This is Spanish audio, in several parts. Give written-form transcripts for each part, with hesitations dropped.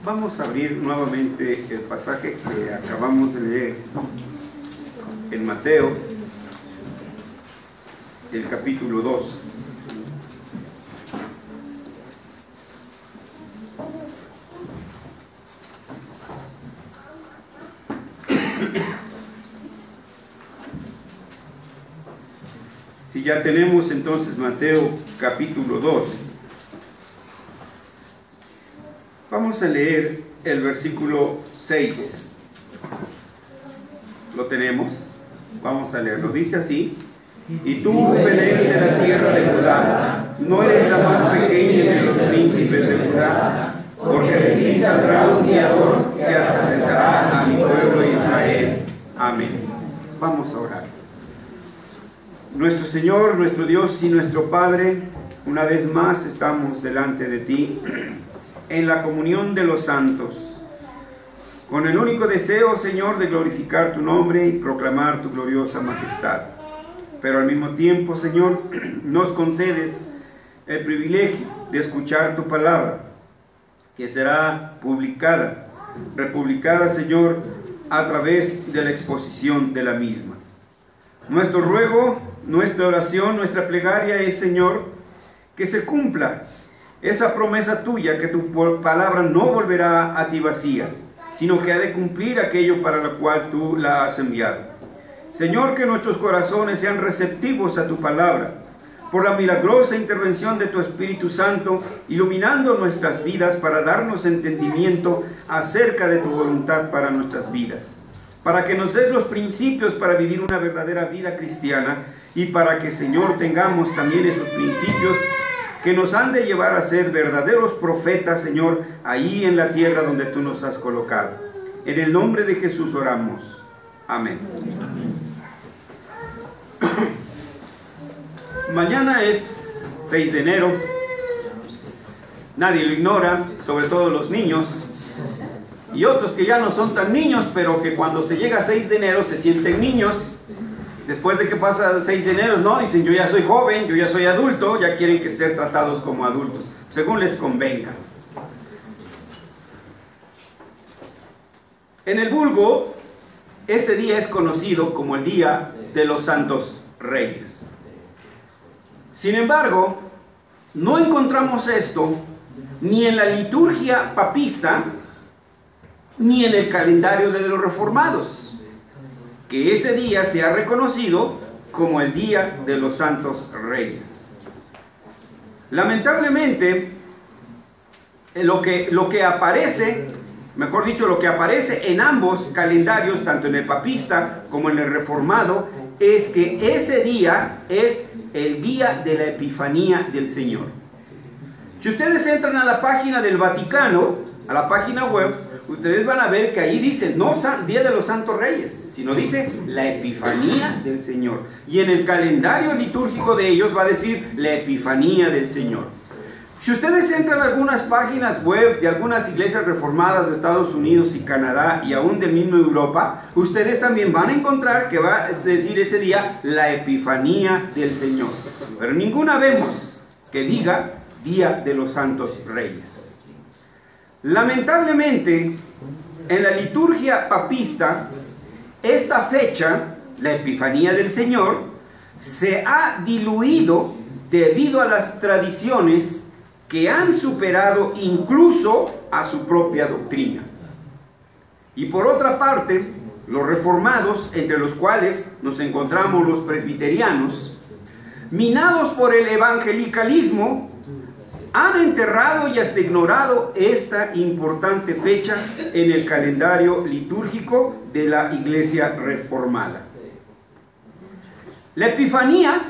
Vamos a abrir nuevamente el pasaje que acabamos de leer en Mateo, el capítulo 2. Si ya tenemos entonces Mateo capítulo 2, vamos a leer el versículo 6. ¿Lo tenemos? Vamos a leerlo. Dice así: y tú, Belén de la tierra de Judá, no eres la más pequeña de los príncipes de Judá, porque de ti saldrá un guiador que asentará a mi pueblo Israel. Amén. Vamos a orar. Nuestro Señor, nuestro Dios y nuestro Padre, una vez más estamos delante de ti en la comunión de los santos, con el único deseo, Señor, de glorificar tu nombre y proclamar tu gloriosa majestad. Pero al mismo tiempo, Señor, nos concedes el privilegio de escuchar tu palabra, que será republicada, Señor, a través de la exposición de la misma. Nuestro ruego, nuestra oración, nuestra plegaria es, Señor, que se cumpla esa promesa tuya, que tu palabra no volverá a ti vacía, sino que ha de cumplir aquello para lo cual tú la has enviado. Señor, que nuestros corazones sean receptivos a tu palabra, por la milagrosa intervención de tu Espíritu Santo, iluminando nuestras vidas para darnos entendimiento acerca de tu voluntad para nuestras vidas, para que nos des los principios para vivir una verdadera vida cristiana, y para que, Señor, tengamos también esos principios que nos han de llevar a ser verdaderos profetas, Señor, ahí en la tierra donde tú nos has colocado. En el nombre de Jesús oramos. Amén. Mañana es 6 de enero. Nadie lo ignora, sobre todo los niños. Y otros que ya no son tan niños, pero que cuando se llega a 6 de enero se sienten niños. Después de que pasa 6 de enero, no, dicen: yo ya soy joven, yo ya soy adulto, ya quieren que ser tratados como adultos, según les convenga. En el vulgo, ese día es conocido como el Día de los Santos Reyes. Sin embargo, no encontramos esto ni en la liturgia papista, ni en el calendario de los reformados, que ese día se ha reconocido como el Día de los Santos Reyes. Lamentablemente, lo que aparece, mejor dicho, lo que aparece en ambos calendarios, tanto en el papista como en el reformado, es que ese día es el día de la Epifanía del Señor. Si ustedes entran a la página del Vaticano, a la página web, ustedes van a ver que ahí dice no Día de los Santos Reyes, sino dice la Epifanía del Señor. Y en el calendario litúrgico de ellos va a decir la Epifanía del Señor. Si ustedes entran a algunas páginas web de algunas iglesias reformadas de Estados Unidos y Canadá y aún del mismo Europa, ustedes también van a encontrar que va a decir ese día la Epifanía del Señor. Pero ninguna vemos que diga Día de los Santos Reyes. Lamentablemente, en la liturgia papista, esta fecha, la Epifanía del Señor, se ha diluido debido a las tradiciones que han superado incluso a su propia doctrina. Y por otra parte, los reformados, entre los cuales nos encontramos los presbiterianos, minados por el evangelicalismo, han enterrado y hasta ignorado esta importante fecha en el calendario litúrgico de la Iglesia reformada. La Epifanía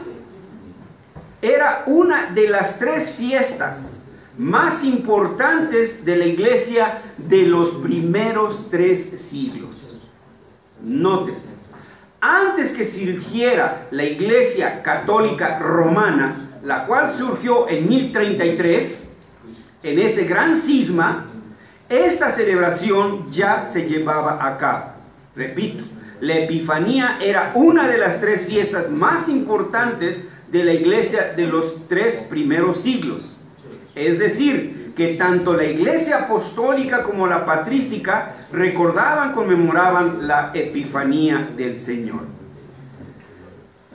era una de las 3 fiestas más importantes de la Iglesia de los primeros 3 siglos. Nótese, antes que surgiera la Iglesia Católica Romana, la cual surgió en 1033, en ese gran cisma, esta celebración ya se llevaba a cabo. Repito, la Epifanía era una de las 3 fiestas más importantes de la iglesia de los 3 primeros siglos. Es decir, que tanto la iglesia apostólica como la patrística conmemoraban la Epifanía del Señor.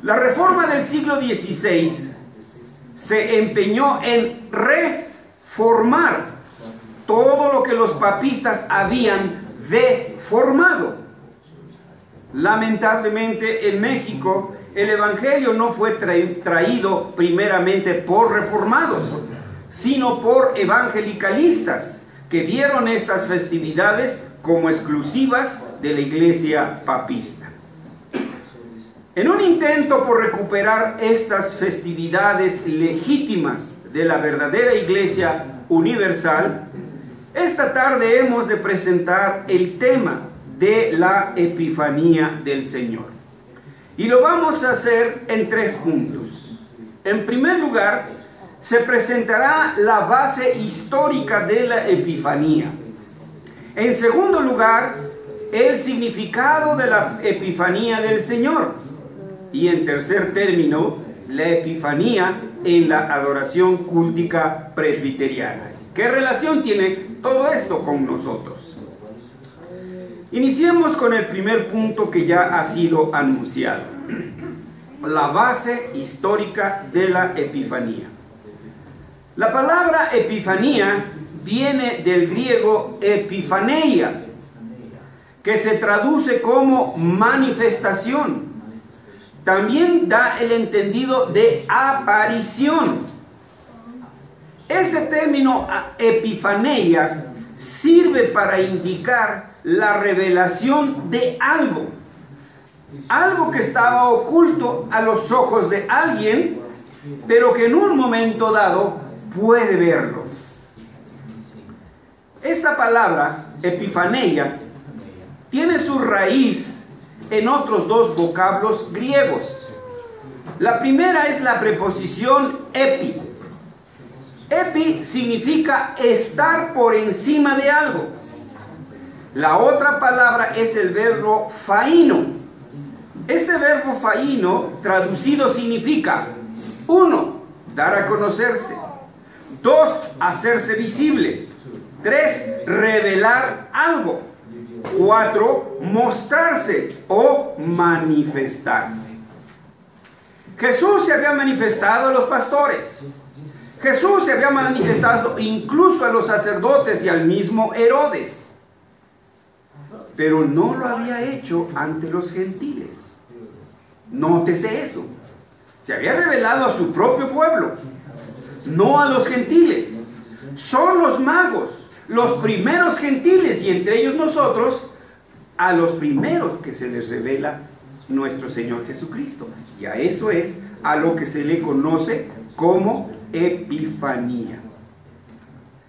La Reforma del siglo XVI se empeñó en reformar todo lo que los papistas habían deformado. Lamentablemente en México el Evangelio no fue traído primeramente por reformados, sino por evangelicalistas que vieron estas festividades como exclusivas de la iglesia papista. En un intento por recuperar estas festividades legítimas de la verdadera iglesia universal, esta tarde hemos de presentar el tema de la Epifanía del Señor. Y lo vamos a hacer en 3 puntos. En primer lugar, se presentará la base histórica de la Epifanía. En segundo lugar, el significado de la Epifanía del Señor. Y en tercer término, la Epifanía en la adoración cultica presbiteriana. ¿Qué relación tiene todo esto con nosotros? Iniciemos con el primer punto que ya ha sido anunciado. La base histórica de la Epifanía. La palabra Epifanía viene del griego epifaneia, que se traduce como manifestación. También da el entendido de aparición. Este término epifaneia sirve para indicar la revelación de algo. Algo que estaba oculto a los ojos de alguien, pero que en un momento dado puede verlo. Esta palabra, epifaneia, tiene su raíz en otros 2 vocablos griegos. La primera es la preposición epi. Epi significa estar por encima de algo. La otra palabra es el verbo faino. Este verbo faino traducido significa 1. Dar a conocerse. 2. Hacerse visible. 3. Revelar algo. 4. Mostrarse o manifestarse. Jesús se había manifestado a los pastores. Jesús se había manifestado incluso a los sacerdotes y al mismo Herodes. Pero no lo había hecho ante los gentiles. Nótese eso. Se había revelado a su propio pueblo, no a los gentiles. Son los magos, los primeros gentiles, y entre ellos nosotros, a los primeros que se les revela nuestro Señor Jesucristo. Y a eso es a lo que se le conoce como Epifanía.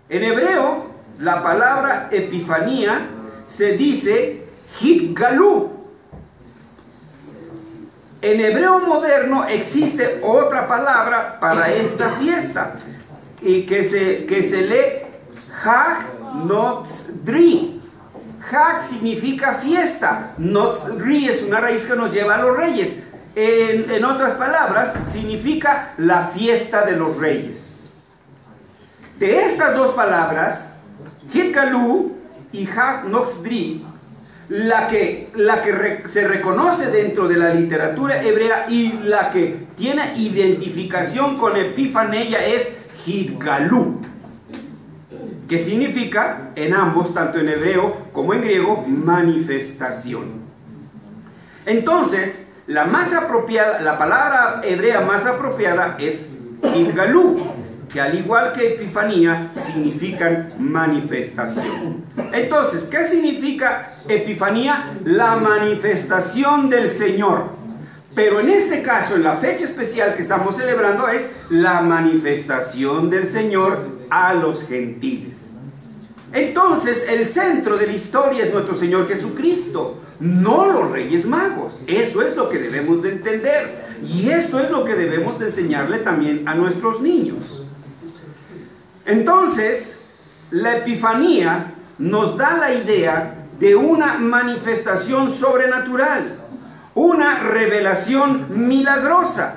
En hebreo, la palabra Epifanía se dice Hitgalú. En hebreo moderno existe otra palabra para esta fiesta, y que se lee Hag Notzri. Hag significa fiesta, Notzri es una raíz que nos lleva a los reyes. En otras palabras, significa la fiesta de los reyes. De estas 2 palabras, Hitgalú y Hag Notzri, la que se reconoce dentro de la literatura hebrea y la que tiene identificación con Epifaneia es Hitgalú, que significa en ambos, tanto en hebreo como en griego, manifestación. Entonces, la palabra hebrea más apropiada es Hitgalú, que al igual que Epifanía significan manifestación. Entonces, ¿qué significa Epifanía? La manifestación del Señor. Pero en este caso, en la fecha especial que estamos celebrando, es la manifestación del Señor a los gentiles. Entonces, el centro de la historia es nuestro Señor Jesucristo, no los Reyes Magos. Eso es lo que debemos de entender. Y esto es lo que debemos de enseñarle también a nuestros niños. Entonces, la Epifanía nos da la idea de una manifestación sobrenatural, una revelación milagrosa.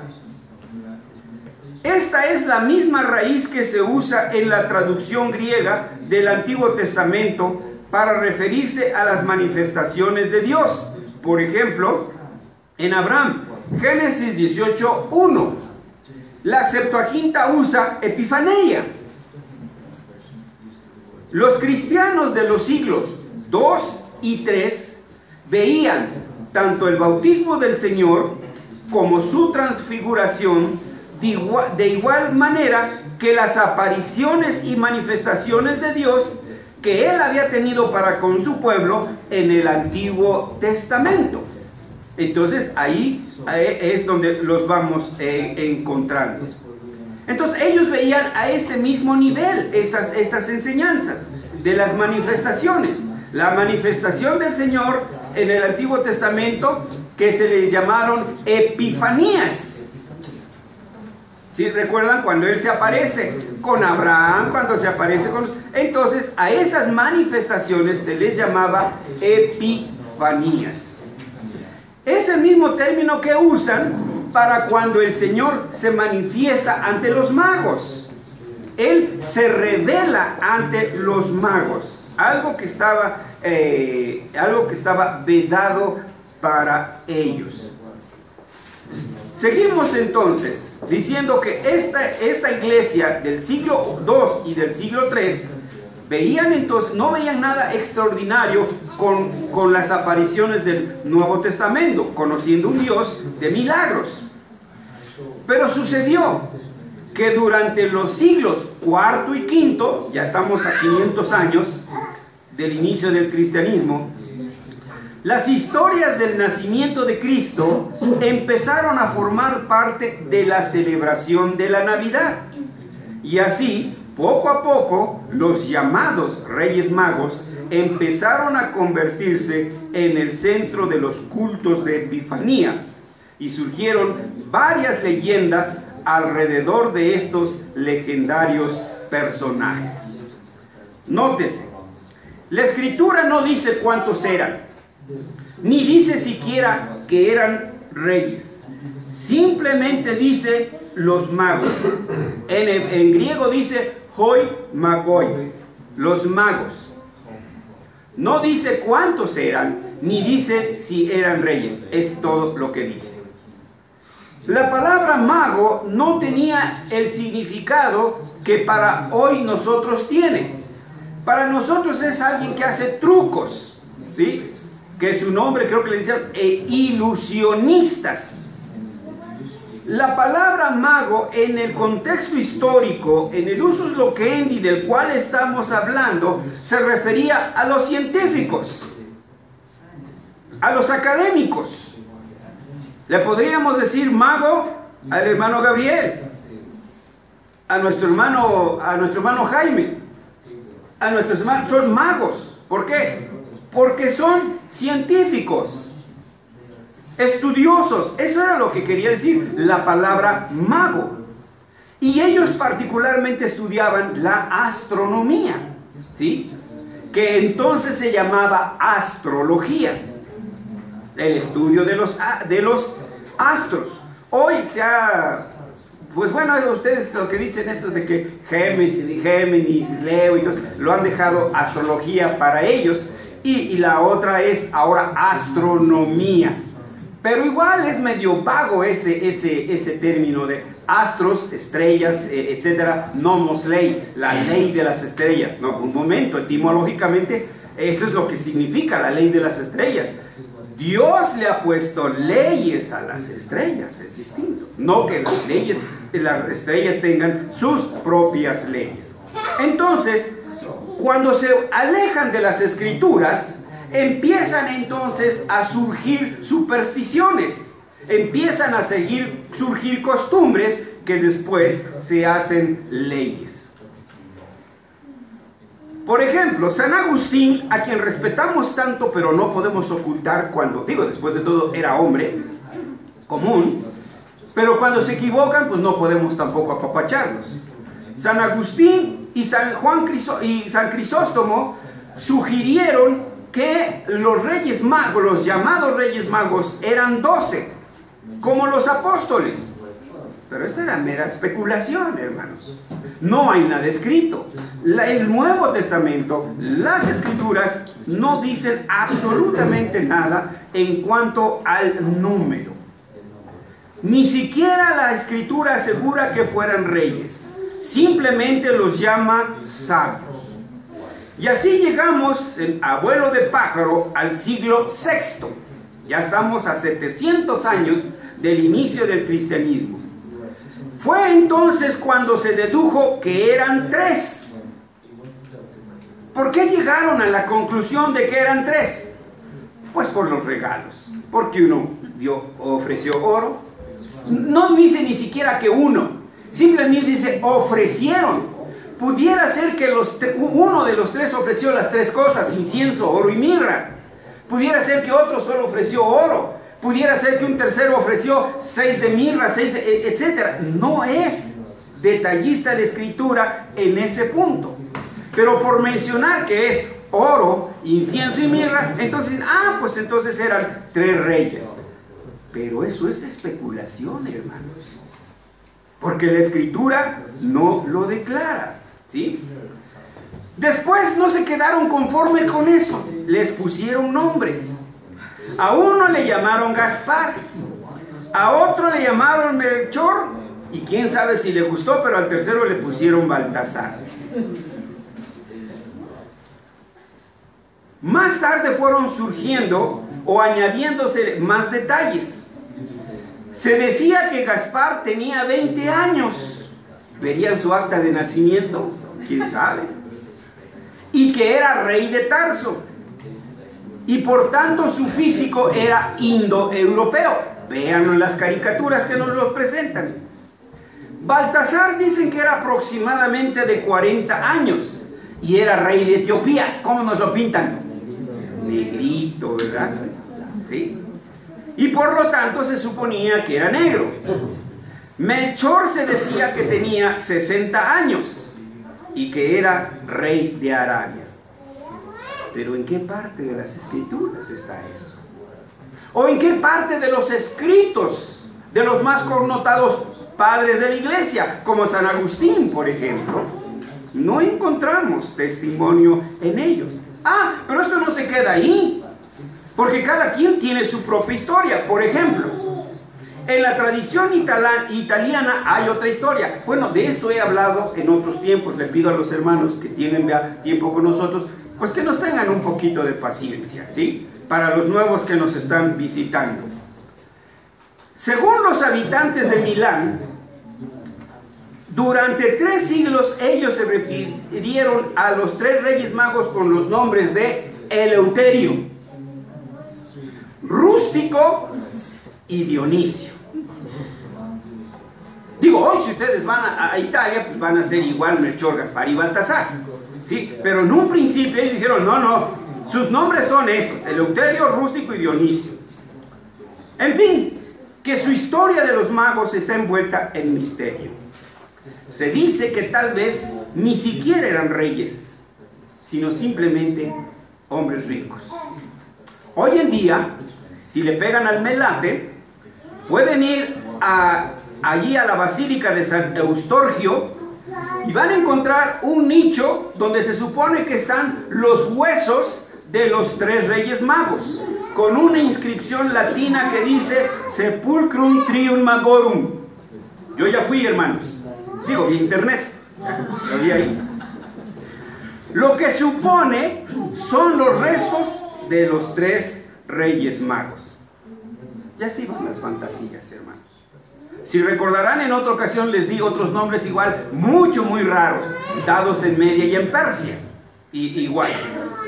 Esta es la misma raíz que se usa en la traducción griega del Antiguo Testamento para referirse a las manifestaciones de Dios. Por ejemplo, en Abraham, Génesis 18:1. La Septuaginta usa epifaneia. Los cristianos de los siglos 2 y 3 veían tanto el bautismo del Señor como su transfiguración de igual manera que las apariciones y manifestaciones de Dios que Él había tenido para con su pueblo en el Antiguo Testamento. Entonces ahí es donde los vamos encontrando. Entonces ellos veían a este mismo nivel estas enseñanzas de las manifestaciones. La manifestación del Señor en el Antiguo Testamento, que se le llamaron epifanías. ¿Sí recuerdan cuando Él se aparece con Abraham, cuando se aparece con los... Entonces a esas manifestaciones se les llamaba epifanías. Es el mismo término que usan para cuando el Señor se manifiesta ante los magos. Él se revela ante los magos. Algo que estaba vedado para ellos. Seguimos entonces diciendo que esta iglesia del siglo II y del siglo III veían entonces, no veían nada extraordinario con las apariciones del Nuevo Testamento, conociendo un Dios de milagros. Pero sucedió que durante los siglos IV y V, ya estamos a 500 años del inicio del cristianismo, las historias del nacimiento de Cristo empezaron a formar parte de la celebración de la Navidad. Y así, poco a poco, los llamados Reyes Magos empezaron a convertirse en el centro de los cultos de Epifanía. Y surgieron varias leyendas alrededor de estos legendarios personajes. Nótese, la Escritura no dice cuántos eran, ni dice siquiera que eran reyes. Simplemente dice los magos. En griego dice hoi magoi, los magos. No dice cuántos eran, ni dice si eran reyes. Es todo lo que dice. La palabra mago no tenía el significado que para hoy nosotros tiene. Para nosotros es alguien que hace trucos, ¿sí? Que su nombre creo que le decían ilusionistas. La palabra mago en el contexto histórico, en el usus loquendi del cual estamos hablando, se refería a los científicos, a los académicos. Le podríamos decir mago al hermano Gabriel, a nuestro hermano Jaime, a nuestros hermanos. Son magos. ¿Por qué? Porque son científicos, estudiosos. Eso era lo que quería decir la palabra mago. Y ellos particularmente estudiaban la astronomía, ¿sí? Que entonces se llamaba astrología, el estudio de los astros. Hoy se ha, pues bueno, ustedes lo que dicen esto de que Géminis, Leo y todo, lo han dejado astrología para ellos, y la otra es ahora astronomía. Pero igual es medio vago ese término de astros, estrellas, etcétera. Nomos ley, la ley de las estrellas. No, un momento, etimológicamente eso es lo que significa la ley de las estrellas. Dios le ha puesto leyes a las estrellas, es distinto. No que las estrellas tengan sus propias leyes. Entonces, cuando se alejan de las escrituras, empiezan entonces a surgir supersticiones, empiezan a surgir costumbres que después se hacen leyes. Por ejemplo, San Agustín, a quien respetamos tanto, pero no podemos ocultar cuando, después de todo era hombre común, pero cuando se equivocan, pues no podemos tampoco apapacharlos. San Agustín y San Crisóstomo sugirieron que los Reyes Magos, los llamados Reyes Magos, eran 12, como los apóstoles. Pero esto era mera especulación, hermanos. No hay nada escrito. El Nuevo Testamento, las Escrituras, no dicen absolutamente nada en cuanto al número. Ni siquiera la Escritura asegura que fueran reyes. Simplemente los llama sabios. Y así llegamos, a vuelo de pájaro, al siglo VI. Ya estamos a 700 años del inicio del cristianismo. Fue entonces cuando se dedujo que eran 3. ¿Por qué llegaron a la conclusión de que eran 3? Pues por los regalos. Porque uno ofreció oro. No dice ni siquiera que uno. Simplemente dice ofrecieron. Pudiera ser que uno de los 3 ofreció las 3 cosas: incienso, oro y mirra. Pudiera ser que otro solo ofreció oro. Pudiera ser que un tercero ofreció 6 de mirra, 6 de, etc. No es detallista la Escritura en ese punto. Pero por mencionar que es oro, incienso y mirra, entonces, pues entonces eran 3 reyes. Pero eso es especulación, hermanos. Porque la Escritura no lo declara, ¿sí? Después no se quedaron conformes con eso. Les pusieron nombres. A uno le llamaron Gaspar, a otro le llamaron Melchor, y quién sabe si le gustó, pero al tercero le pusieron Baltasar. Más tarde fueron surgiendo o añadiéndose más detalles. Se decía que Gaspar tenía 20 años. ¿Verían su acta de nacimiento? ¿Quién sabe? Y que era rey de Tarso. Y por tanto su físico era indoeuropeo. Véanlo en las caricaturas que nos lo presentan. Baltasar dicen que era aproximadamente de 40 años y era rey de Etiopía. ¿Cómo nos lo pintan? Negrito, ¿verdad? ¿Sí? Y por lo tanto se suponía que era negro. Melchor se decía que tenía 60 años y que era rey de Arabia. Pero ¿en qué parte de las Escrituras está eso? ¿O en qué parte de los escritos de los más connotados padres de la iglesia, como San Agustín, por ejemplo? No encontramos testimonio en ellos. Pero esto no se queda ahí, porque cada quien tiene su propia historia. Por ejemplo, en la tradición italiana hay otra historia. Bueno, de esto he hablado en otros tiempos. Le pido a los hermanos que tienen ya tiempo con nosotros, pues que nos tengan un poquito de paciencia, ¿sí? Para los nuevos que nos están visitando. Según los habitantes de Milán, durante 3 siglos ellos se refirieron a los 3 reyes magos con los nombres de Eleuterio, Rústico y Dionisio. Digo, hoy si ustedes van a Italia, pues van a ser igual Melchor, Gaspar y Baltasar, ¿sí? Pero en un principio ellos dijeron, no, sus nombres son estos: Eleuterio, Rústico y Dionisio. En fin, que su historia de los magos está envuelta en misterio. Se dice que tal vez ni siquiera eran reyes, sino simplemente hombres ricos. Hoy en día, si le pegan al melate, pueden ir allí a la Basílica de San Eustorgio y van a encontrar un nicho donde se supone que están los huesos de los 3 reyes magos, con una inscripción latina que dice Sepulcrum Trium Magorum. Yo ya fui, hermanos. Digo, de internet. Lo vi ahí. Lo que supone son los restos de los 3 reyes magos. Ya se van las fantasías, hermanos. Si recordarán, en otra ocasión les di otros nombres igual, muy raros, dados en Media y en Persia. Igual.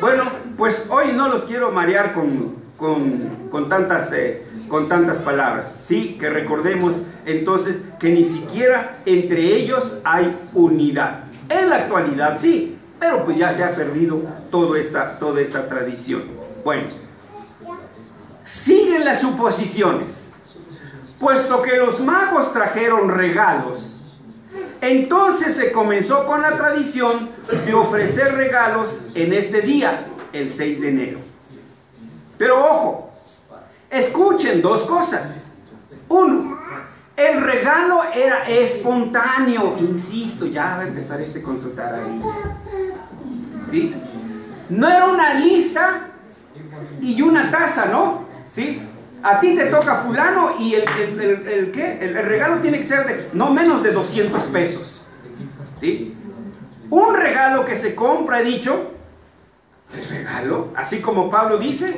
Bueno, pues hoy no los quiero marear con tantas palabras, ¿sí? Que recordemos entonces que ni siquiera entre ellos hay unidad. En la actualidad sí, pero pues ya se ha perdido toda esta tradición. Bueno, siguen las suposiciones. Puesto que los magos trajeron regalos, entonces se comenzó con la tradición de ofrecer regalos en este día, el 6 de enero. Pero ojo, escuchen 2 cosas. 1, El regalo era espontáneo, insisto, ya va a empezar consultar ahí. ¿Sí? No era una lista y una taza, ¿no? ¿Sí? A ti te toca fulano y el regalo tiene que ser de no menos de 200 pesos. ¿Sí? Un regalo que se compra, he dicho, ¿es regalo? Así como Pablo dice,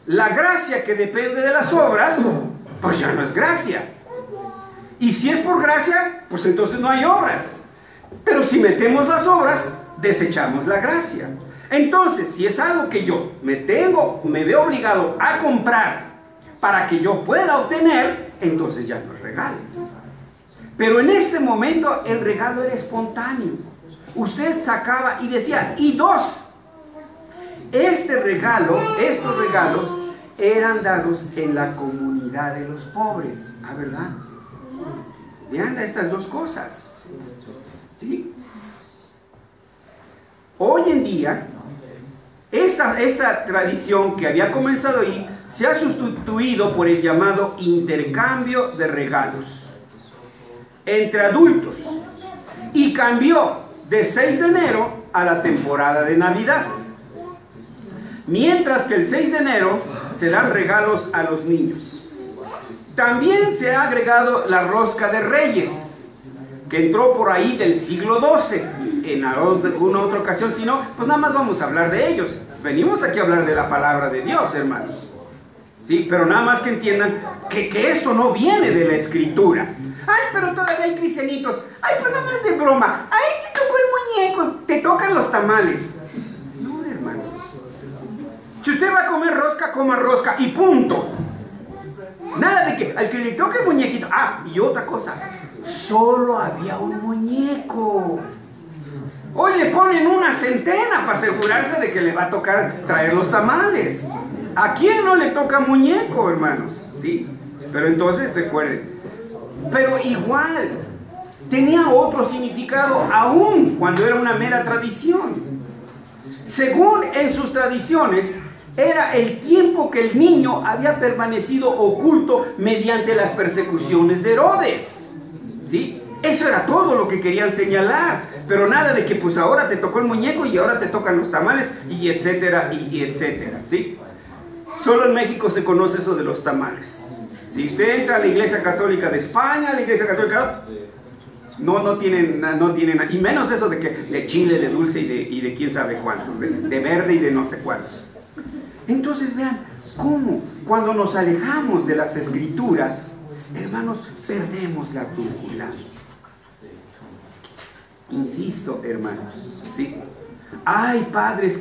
la gracia que depende de las obras, pues ya no es gracia. Y si es por gracia, pues entonces no hay obras. Pero si metemos las obras, desechamos la gracia. Entonces, si es algo que yo me veo obligado a comprar para que yo pueda obtener, entonces ya no es regalo. Pero en este momento el regalo era espontáneo. Usted sacaba y decía, y dos, estos regalos eran dados en la comunidad de los pobres. ¿Ah, verdad? Vean estas dos cosas. ¿Sí? Hoy en día, esta tradición que había comenzado ahí se ha sustituido por el llamado intercambio de regalos entre adultos y cambió de 6 de enero a la temporada de Navidad. Mientras que el 6 de enero se dan regalos a los niños. También se ha agregado la rosca de Reyes, que entró por ahí del siglo XII. En alguna otra ocasión, si no, pues nada más vamos a hablar de ellos. Venimos aquí a hablar de la palabra de Dios, hermanos. Sí, pero nada más que entiendan que esto no viene de la Escritura. Ay, pero todavía hay cristianitos. Ay, pues nada más de broma. Ay, te tocó el muñeco, te tocan los tamales. No, hermanos. Si usted va a comer rosca, coma rosca y punto. Nada de que al que le toque el muñequito. Ah, y otra cosa, solo había un muñeco. Hoy le ponen una centena para asegurarse de que le va a tocar traer los tamales. ¿A quién no le toca muñeco, hermanos? Sí, pero entonces recuerden, pero igual tenía otro significado aún cuando era una mera tradición. Según en sus tradiciones, era el tiempo que el niño había permanecido oculto mediante las persecuciones de Herodes. ¿Sí? Eso era todo lo que querían señalar, pero nada de que pues ahora te tocó el muñeco y ahora te tocan los tamales y etcétera y etcétera, ¿sí? Solo en México se conoce eso de los tamales. Si usted entra a la Iglesia Católica de España, la Iglesia Católica no tienen, y menos eso de que de chile, de dulce y de quién sabe cuántos, de verde y de no sé cuántos. Entonces vean cómo cuando nos alejamos de las Escrituras, hermanos, perdemos la brújula. Insisto, hermanos, ¿sí? Hay padres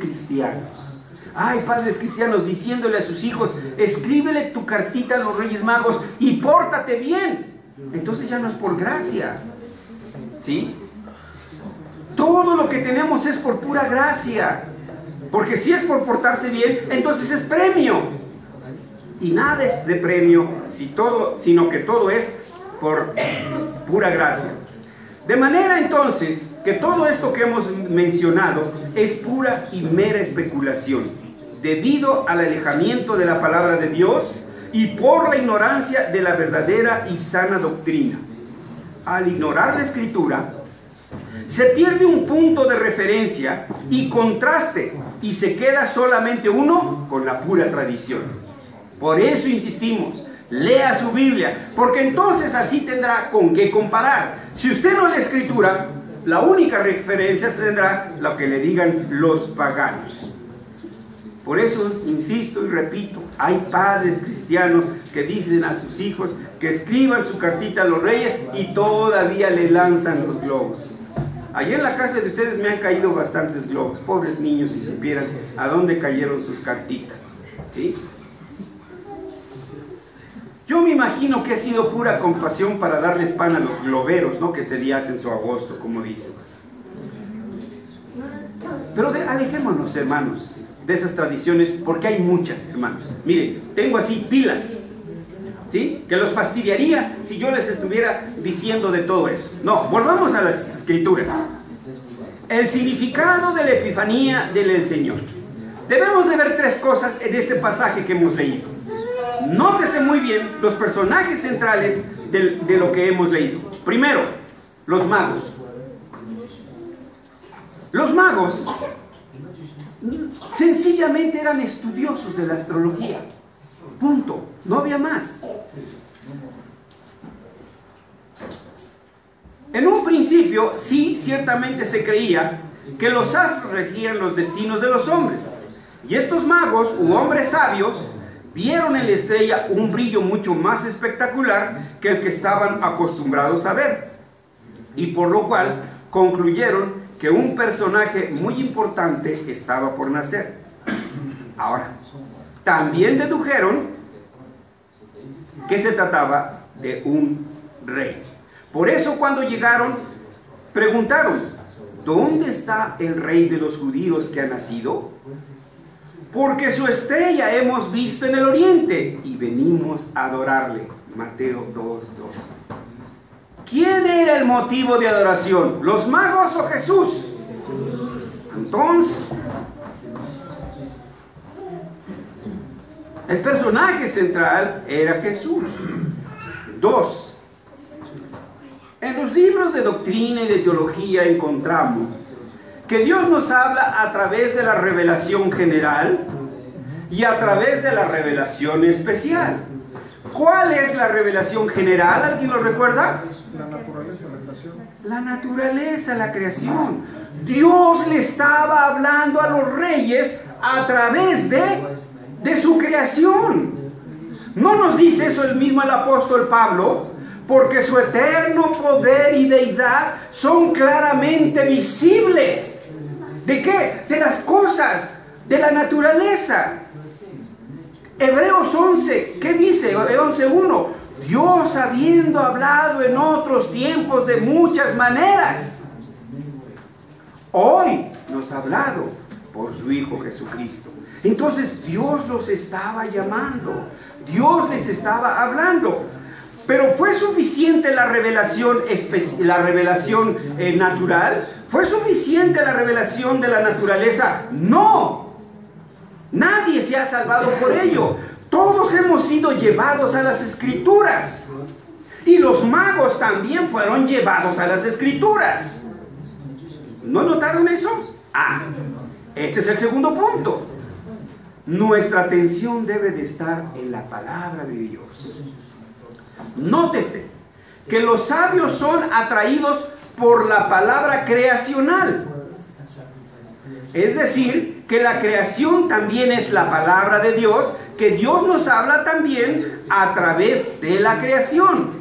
cristianos diciéndole a sus hijos, escríbele tu cartita a los Reyes Magos y pórtate bien. Entonces ya no es por gracia, ¿sí? Todo lo que tenemos es por pura gracia, porque si es por portarse bien, entonces es premio. Y nada es de premio, sino que todo es por pura gracia. De manera entonces que todo esto que hemos mencionado es pura y mera especulación, debido al alejamiento de la palabra de Dios y por la ignorancia de la verdadera y sana doctrina. Al ignorar la Escritura, se pierde un punto de referencia y contraste, y se queda solamente uno con la pura tradición. Por eso insistimos, lea su Biblia, porque entonces así tendrá con qué comparar. Si usted no lee Escritura, la única referencia tendrá lo que le digan los paganos. Por eso insisto y repito, hay padres cristianos que dicen a sus hijos que escriban su cartita a los reyes y todavía le lanzan los globos. Allí en la casa de ustedes me han caído bastantes globos, pobres niños, si supieran a dónde cayeron sus cartitas, ¿sí? Yo me imagino que ha sido pura compasión para darles pan a los globeros, ¿no? Que ese día hacen su agosto, como dicen. Pero alejémonos, hermanos, de esas tradiciones, porque hay muchas, hermanos. Miren, tengo así pilas, ¿sí? Que los fastidiaría si yo les estuviera diciendo de todo eso. No, volvamos a las Escrituras. El significado de la Epifanía del Señor. Debemos de ver tres cosas en este pasaje que hemos leído. Nótese muy bien los personajes centrales de lo que hemos leído. Primero, los magos. Los magos sencillamente eran estudiosos de la astrología. Punto. No había más. En un principio, sí, ciertamente se creía que los astros regían los destinos de los hombres. Y estos magos, u hombres sabios, vieron en la estrella un brillo mucho más espectacular que el que estaban acostumbrados a ver. Y por lo cual concluyeron que un personaje muy importante estaba por nacer. Ahora, también dedujeron que se trataba de un rey. Por eso cuando llegaron, preguntaron, ¿dónde está el rey de los judíos que ha nacido? Porque su estrella hemos visto en el oriente y venimos a adorarle. Mateo 2:2. ¿Quién era el motivo de adoración? ¿Los magos o Jesús? Entonces, el personaje central era Jesús. 2. En los libros de doctrina y de teología encontramos que Dios nos habla a través de la revelación general y a través de la revelación especial. ¿Cuál es la revelación general? ¿Alguien lo recuerda? La naturaleza, la creación. La naturaleza, la creación. Dios le estaba hablando a los reyes a través de su creación. ¿No nos dice eso el mismo el apóstol Pablo? Porque su eterno poder y deidad son claramente visibles. ¿De qué? De las cosas, de la naturaleza. Hebreos 11, ¿qué dice? 11:1. Dios habiendo hablado en otros tiempos de muchas maneras, hoy nos ha hablado por su Hijo Jesucristo. Entonces Dios los estaba llamando, Dios les estaba hablando. Pero ¿fue suficiente la revelación natural? ¿Fue suficiente la revelación de la naturaleza? No. Nadie se ha salvado por ello. Todos hemos sido llevados a las Escrituras. Y los magos también fueron llevados a las Escrituras. ¿No notaron eso? Este es el segundo punto. Nuestra atención debe de estar en la palabra de Dios. Nótese que los sabios son atraídos por la palabra creacional. Es decir, que la creación también es la palabra de Dios, que Dios nos habla también a través de la creación.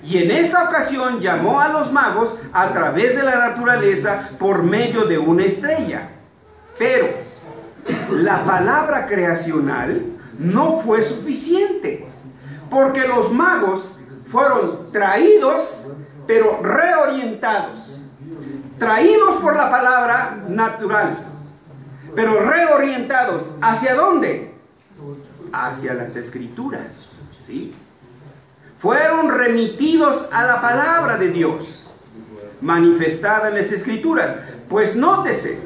Y en esta ocasión llamó a los magos a través de la naturaleza por medio de una estrella. Pero la palabra creacional no fue suficiente, porque los magos fueron traídos, pero reorientados. Traídos por la palabra natural, pero reorientados. ¿Hacia dónde? Hacia las Escrituras, ¿sí? Fueron remitidos a la palabra de Dios, manifestada en las Escrituras. Pues nótese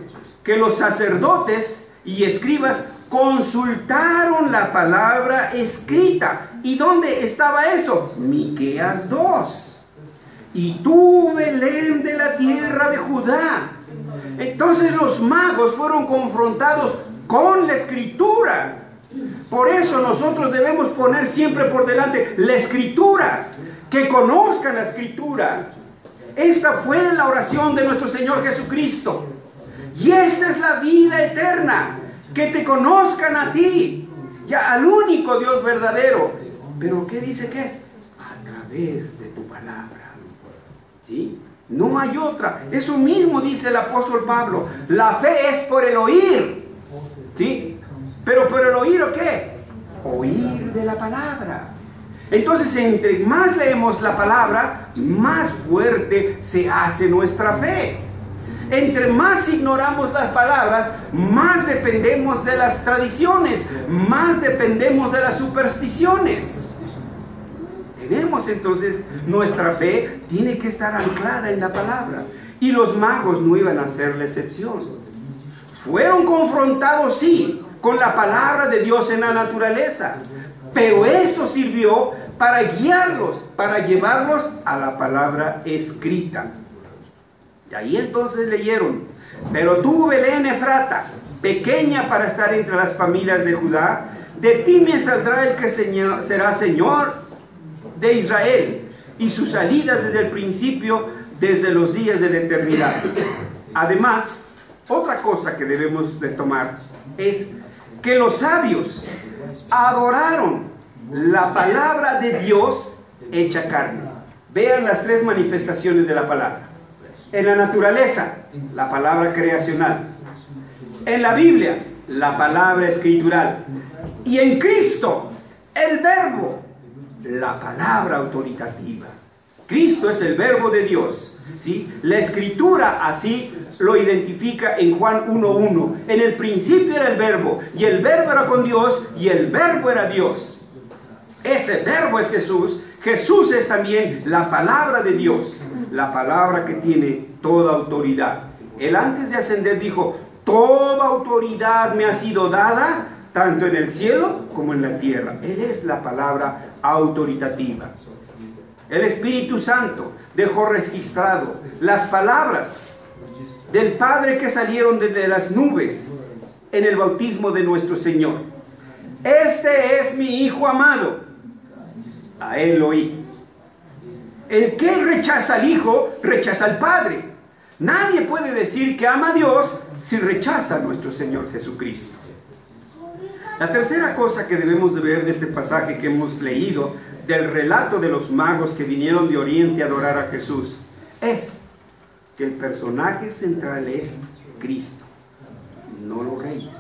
que los sacerdotes y escribas consultaron la palabra escrita. ¿Y dónde estaba eso? Miqueas 2. Y tú, Belén de la tierra de Judá. Entonces los magos fueron confrontados con la Escritura. Por eso nosotros debemos poner siempre por delante la Escritura, que conozcan la Escritura. Esta fue la oración de nuestro Señor Jesucristo. Y esta es la vida eterna, que te conozcan a ti, ya al único Dios verdadero. Pero ¿qué dice que es? A través de tu palabra. ¿Sí? No hay otra. Eso mismo dice el apóstol Pablo. La fe es por el oír. ¿Sí? Pero por el oír, ¿o qué? Oír de la palabra. Entonces, entre más leemos la palabra, más fuerte se hace nuestra fe. Entre más ignoramos las palabras, más dependemos de las tradiciones, más dependemos de las supersticiones. Tenemos entonces, nuestra fe tiene que estar anclada en la palabra. Y los magos no iban a ser la excepción. Fueron confrontados, sí, con la palabra de Dios en la naturaleza. Pero eso sirvió para guiarlos, para llevarlos a la palabra escrita. Y ahí entonces leyeron: pero tú, Belén Efrata, pequeña para estar entre las familias de Judá, de ti me saldrá el que será Señor de Israel, y sus salidas desde el principio, desde los días de la eternidad. Además, otra cosa que debemos de tomar es que los sabios adoraron la palabra de Dios hecha carne. Vean las tres manifestaciones de la palabra. En la naturaleza, la palabra creacional. En la Biblia, la palabra escritural. Y en Cristo, el verbo, la palabra autoritativa. Cristo es el verbo de Dios, ¿sí? La escritura así lo identifica en Juan 1:1. En el principio era el verbo, y el verbo era con Dios, y el verbo era Dios. Ese verbo es Jesús. Jesús es también la palabra de Dios, la palabra que tiene toda autoridad. Él antes de ascender dijo: toda autoridad me ha sido dada, tanto en el cielo como en la tierra. Él es la palabra autoritativa. El Espíritu Santo dejó registrado las palabras del Padre que salieron desde las nubes en el bautismo de nuestro Señor. Este es mi Hijo amado, a Él oí. El que rechaza al Hijo, rechaza al Padre. Nadie puede decir que ama a Dios si rechaza a nuestro Señor Jesucristo. La tercera cosa que debemos de ver de este pasaje que hemos leído, del relato de los magos que vinieron de Oriente a adorar a Jesús, es que el personaje central es Cristo, no los reyes.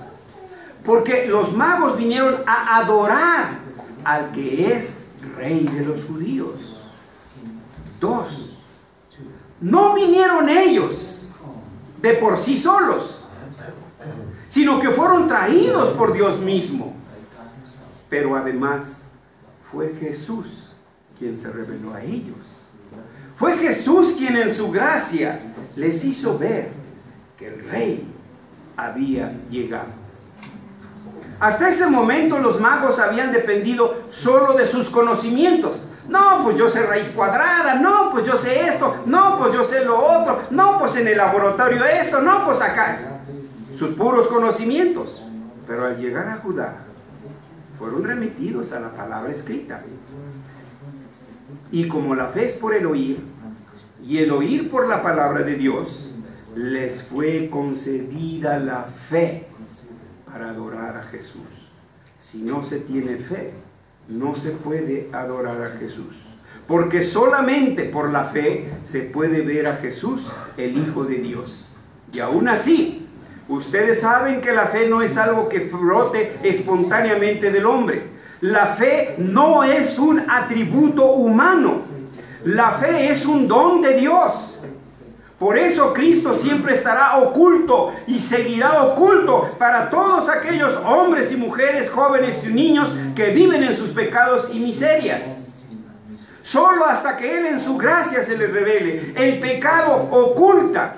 Porque los magos vinieron a adorar al que es Rey de los judíos. Dos, no vinieron ellos de por sí solos, sino que fueron traídos por Dios mismo. Pero además fue Jesús quien se reveló a ellos. Fue Jesús quien en su gracia les hizo ver que el Rey había llegado. Hasta ese momento los magos habían dependido solo de sus conocimientos. No, pues yo sé raíz cuadrada, no, pues yo sé esto, no, pues yo sé lo otro, no, pues en el laboratorio esto, no, pues acá. Sus puros conocimientos. Pero al llegar a Judá, fueron remitidos a la palabra escrita. Y como la fe es por el oír, y el oír por la palabra de Dios, les fue concedida la fe para adorar a Jesús. Si no se tiene fe, no se puede adorar a Jesús. Porque solamente por la fe se puede ver a Jesús, el Hijo de Dios. Y aún así, ustedes saben que la fe no es algo que brote espontáneamente del hombre. La fe no es un atributo humano. La fe es un don de Dios. Por eso Cristo siempre estará oculto y seguirá oculto para todos aquellos hombres y mujeres, jóvenes y niños que viven en sus pecados y miserias. Solo hasta que Él en su gracia se les revele. El pecado oculta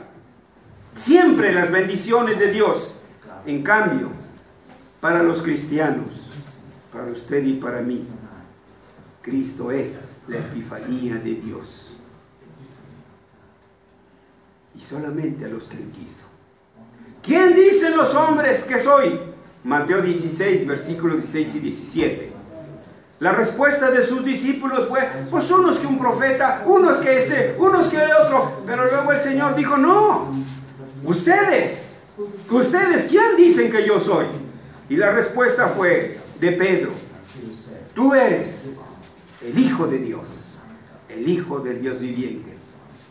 siempre las bendiciones de Dios. En cambio, para los cristianos, para usted y para mí, Cristo es la epifanía de Dios. Y solamente a los que Él quiso. ¿Quién dicen los hombres que soy? Mateo 16, versículos 16 y 17. La respuesta de sus discípulos fue: pues unos que un profeta, unos que este, unos que el otro. Pero luego el Señor dijo: no, ustedes, ¿quién dicen que yo soy? Y la respuesta fue de Pedro: tú eres el Hijo de Dios, el Hijo del Dios viviente.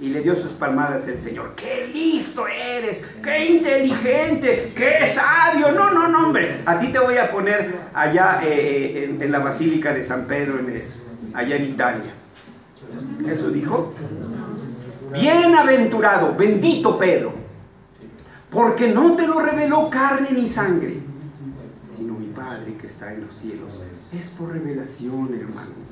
Y le dio sus palmadas el Señor. ¡Qué listo eres! ¡Qué inteligente! ¡Qué sabio! No, hombre. A ti te voy a poner allá en la Basílica de San Pedro, allá en Italia. Eso dijo. Bienaventurado, bendito Pedro, porque no te lo reveló carne ni sangre, sino mi Padre que está en los cielos. Es por revelación, hermano.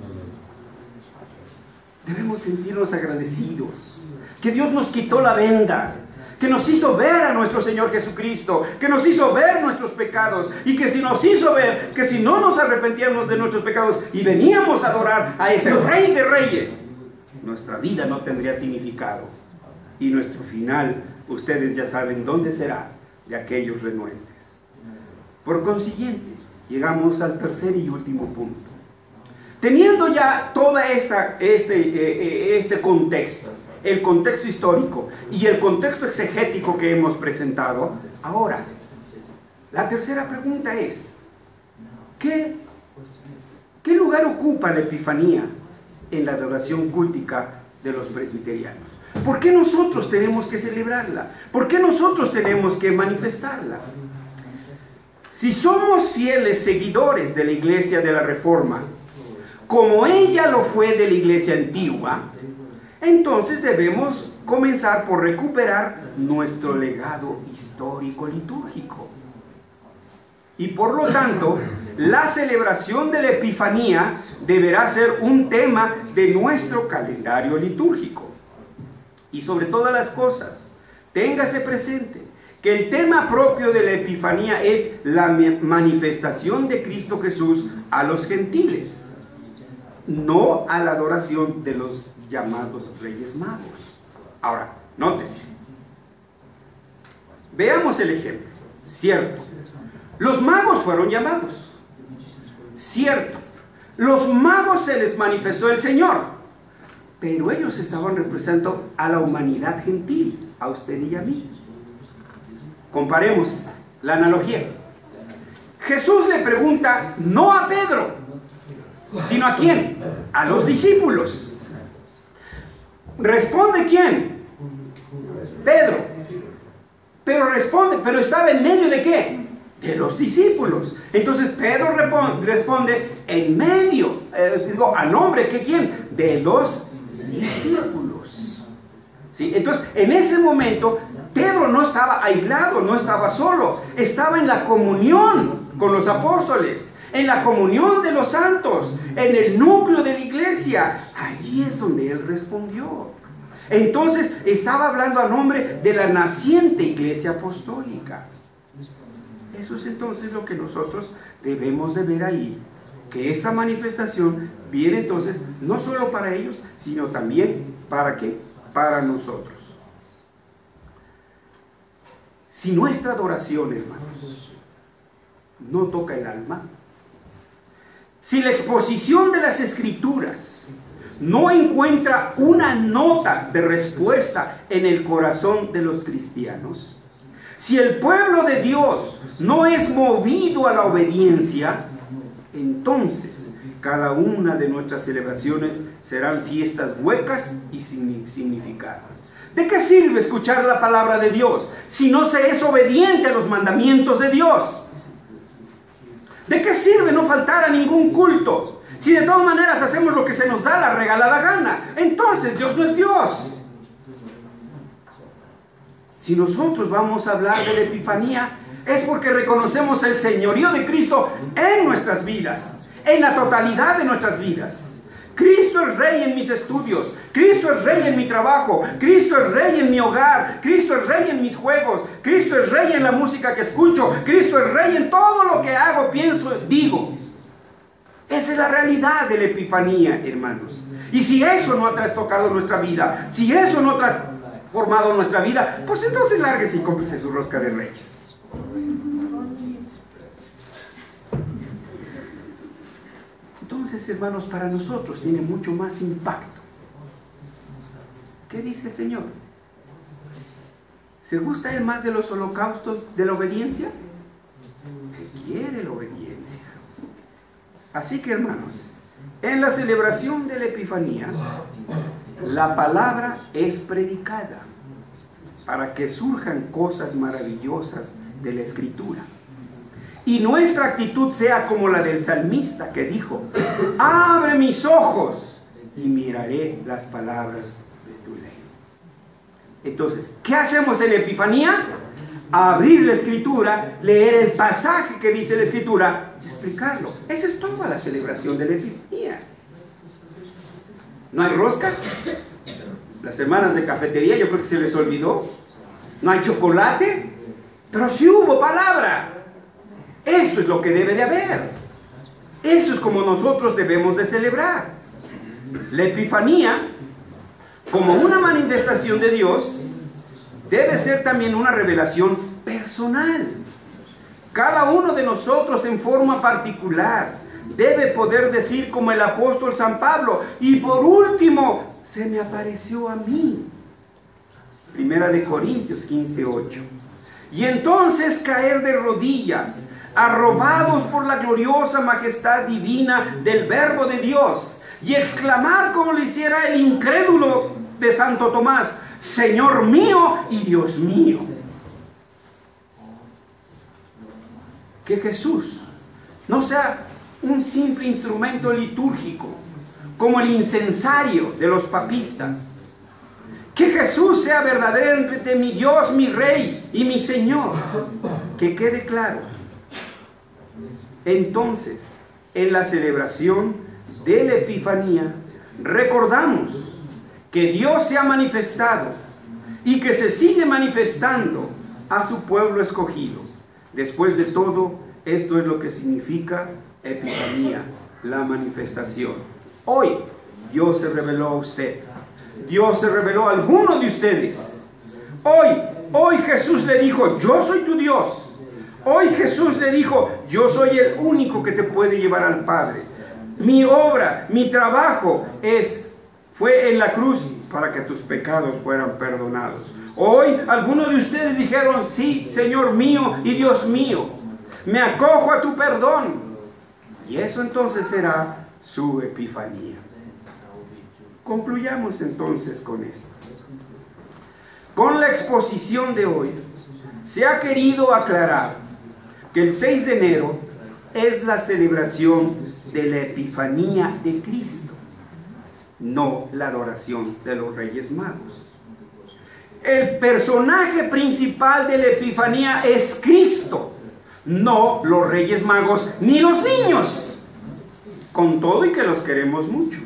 Debemos sentirnos agradecidos que Dios nos quitó la venda, que nos hizo ver a nuestro Señor Jesucristo, que nos hizo ver nuestros pecados, y que si nos hizo ver que si no nos arrepentíamos de nuestros pecados y veníamos a adorar a ese Rey de Reyes, nuestra vida no tendría significado, y nuestro final, ustedes ya saben dónde será, de aquellos renuentes. Por consiguiente, llegamos al tercer y último punto. Teniendo ya todo este contexto, el contexto histórico y el contexto exegético que hemos presentado, ahora, la tercera pregunta es, ¿qué lugar ocupa la Epifanía en la adoración cúltica de los presbiterianos? ¿Por qué nosotros tenemos que celebrarla? ¿Por qué nosotros tenemos que manifestarla? Si somos fieles seguidores de la Iglesia de la Reforma, como ella lo fue de la Iglesia antigua, entonces debemos comenzar por recuperar nuestro legado histórico litúrgico. Y por lo tanto, la celebración de la Epifanía deberá ser un tema de nuestro calendario litúrgico. Y sobre todas las cosas, téngase presente que el tema propio de la Epifanía es la manifestación de Cristo Jesús a los gentiles, no a la adoración de los llamados Reyes Magos. Ahora, nótese. Veamos el ejemplo. Cierto, los magos fueron llamados. Cierto, los magos se les manifestó el Señor, pero ellos estaban representando a la humanidad gentil, a usted y a mí. Comparemos la analogía. Jesús le pregunta no a Pedro, sino ¿a quién? A los discípulos. ¿Responde quién? Pedro. Pero responde, pero estaba en medio ¿de qué? De los discípulos. Entonces Pedro responde en medio, a nombre ¿de quién? De los discípulos. ¿Sí? Entonces en ese momento Pedro no estaba aislado, no estaba solo, estaba en la comunión con los apóstoles, en la comunión de los santos, en el núcleo de la iglesia. Allí es donde él respondió. Entonces estaba hablando a nombre de la naciente iglesia apostólica. Eso es entonces lo que nosotros debemos de ver ahí, que esta manifestación viene entonces no solo para ellos, sino también ¿para qué? Para nosotros. Si nuestra adoración, hermanos, no toca el alma, si la exposición de las Escrituras no encuentra una nota de respuesta en el corazón de los cristianos, si el pueblo de Dios no es movido a la obediencia, entonces cada una de nuestras celebraciones serán fiestas huecas y sin significado. ¿De qué sirve escuchar la palabra de Dios si no se es obediente a los mandamientos de Dios? ¿De qué sirve no faltar a ningún culto si de todas maneras hacemos lo que se nos da la regalada gana? Entonces Dios no es Dios. Si nosotros vamos a hablar de la Epifanía, es porque reconocemos el señorío de Cristo en nuestras vidas, en la totalidad de nuestras vidas. Cristo es Rey en mis estudios, Cristo es Rey en mi trabajo, Cristo es Rey en mi hogar, Cristo es Rey en mis juegos, Cristo es Rey en la música que escucho, Cristo es Rey en todo lo que hago, pienso, digo. Esa es la realidad de la Epifanía, hermanos. Y si eso no ha trastocado nuestra vida, si eso no ha transformado nuestra vida, pues entonces lárguese y cómprese su rosca de Reyes. Entonces, hermanos, para nosotros tiene mucho más impacto. ¿Qué dice el Señor? ¿Se gusta él más de los holocaustos de la obediencia? Él quiere la obediencia. Así que, hermanos, en la celebración de la Epifanía, la palabra es predicada para que surjan cosas maravillosas de la Escritura. Y nuestra actitud sea como la del salmista que dijo: abre mis ojos y miraré las palabras de tu ley. Entonces, ¿qué hacemos en la Epifanía? Abrir la Escritura, leer el pasaje que dice la Escritura y explicarlo. Esa es toda la celebración de la Epifanía. ¿No hay roscas? Las hermanas de cafetería, yo creo que se les olvidó. No hay chocolate, pero sí hubo palabra. Esto es lo que debe de haber. Eso es como nosotros debemos de celebrar. La Epifanía, como una manifestación de Dios, debe ser también una revelación personal. Cada uno de nosotros en forma particular debe poder decir como el apóstol San Pablo: y por último, se me apareció a mí. Primera de Corintios 15:8. Y entonces caer de rodillas, arrobados por la gloriosa majestad divina del Verbo de Dios, y exclamar como lo hiciera el incrédulo de Santo Tomás: Señor mío y Dios mío. Que Jesús no sea un simple instrumento litúrgico como el incensario de los papistas. Que Jesús sea verdaderamente mi Dios, mi Rey y mi Señor. Que quede claro. Entonces, en la celebración de la Epifanía, recordamos que Dios se ha manifestado y que se sigue manifestando a su pueblo escogido. Después de todo, esto es lo que significa Epifanía, la manifestación. Hoy Dios se reveló a usted. Dios se reveló a alguno de ustedes. Hoy Jesús le dijo: yo soy tu Dios. Hoy Jesús le dijo: yo soy el único que te puede llevar al Padre. Mi obra, mi trabajo fue en la cruz para que tus pecados fueran perdonados. Hoy algunos de ustedes dijeron: sí, Señor mío y Dios mío, me acojo a tu perdón. Y eso entonces será su Epifanía. Concluyamos entonces con esto. Con la exposición de hoy, se ha querido aclarar que el 6 de enero es la celebración de la Epifanía de Cristo, no la adoración de los Reyes Magos. El personaje principal de la Epifanía es Cristo, no los Reyes Magos ni los niños. Con todo y que los queremos mucho.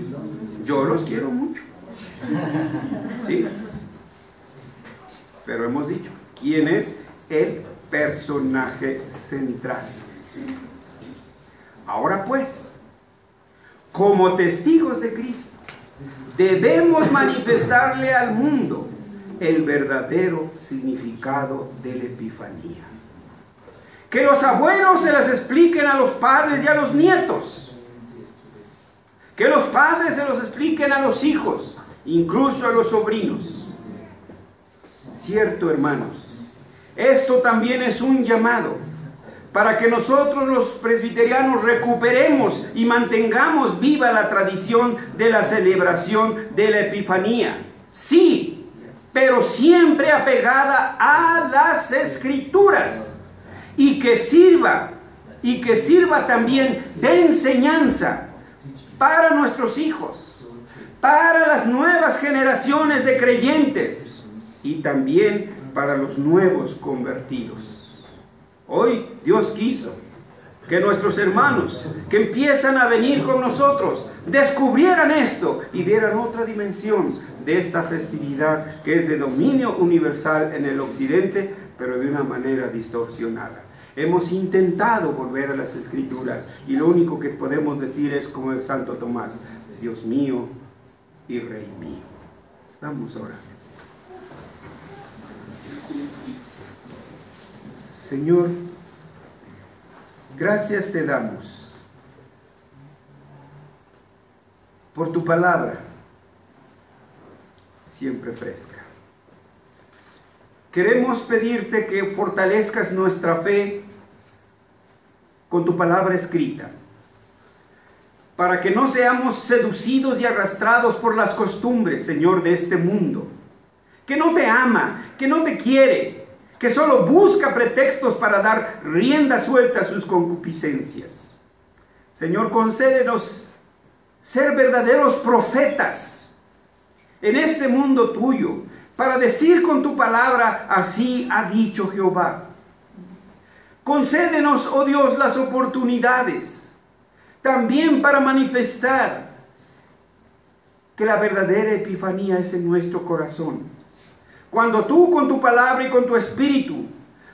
Yo los quiero mucho. ¿Sí? Pero hemos dicho, ¿quién es el personaje central? Ahora pues, como testigos de Cristo, debemos manifestarle al mundo el verdadero significado de la Epifanía. Que los abuelos se las expliquen a los padres y a los nietos. Que los padres se los expliquen a los hijos, incluso a los sobrinos. Cierto, hermanos, esto también es un llamado para que nosotros los presbiterianos recuperemos y mantengamos viva la tradición de la celebración de la Epifanía. Sí, pero siempre apegada a las Escrituras, y que sirva también de enseñanza para nuestros hijos, para las nuevas generaciones de creyentes y también para los nuevos convertidos. Hoy Dios quiso que nuestros hermanos que empiezan a venir con nosotros descubrieran esto y vieran otra dimensión de esta festividad que es de dominio universal en el occidente, pero de una manera distorsionada. Hemos intentado volver a las Escrituras y lo único que podemos decir es como el Santo Tomás: Dios mío y Rey mío. Vamos a orar. Señor, gracias te damos por tu palabra, siempre fresca. Queremos pedirte que fortalezcas nuestra fe con tu palabra escrita, para que no seamos seducidos y arrastrados por las costumbres, Señor, de este mundo, que no te ama, que no te quiere, que solo busca pretextos para dar rienda suelta a sus concupiscencias. Señor, concédenos ser verdaderos profetas en este mundo tuyo, para decir con tu palabra: así ha dicho Jehová. Concédenos, oh Dios, las oportunidades también para manifestar que la verdadera Epifanía es en nuestro corazón, Cuando tú con tu palabra y con tu espíritu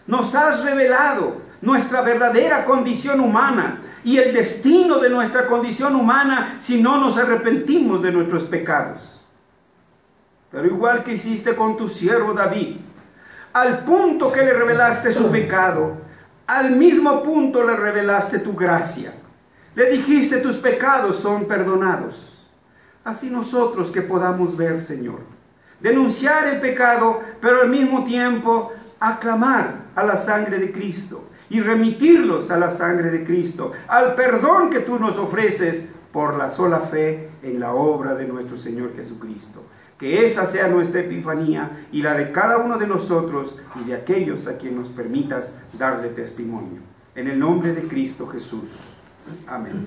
nos has revelado nuestra verdadera condición humana y el destino de nuestra condición humana si no nos arrepentimos de nuestros pecados. Pero igual que hiciste con tu siervo David, al punto que le revelaste su pecado, al mismo punto le revelaste tu gracia. Le dijiste, tus pecados son perdonados. Así nosotros que podamos ver, Señor, denunciar el pecado, pero al mismo tiempo aclamar a la sangre de Cristo y remitirlos a la sangre de Cristo, al perdón que tú nos ofreces por la sola fe en la obra de nuestro Señor Jesucristo. Que esa sea nuestra epifanía y la de cada uno de nosotros y de aquellos a quienes nos permitas darle testimonio. En el nombre de Cristo Jesús. Amén.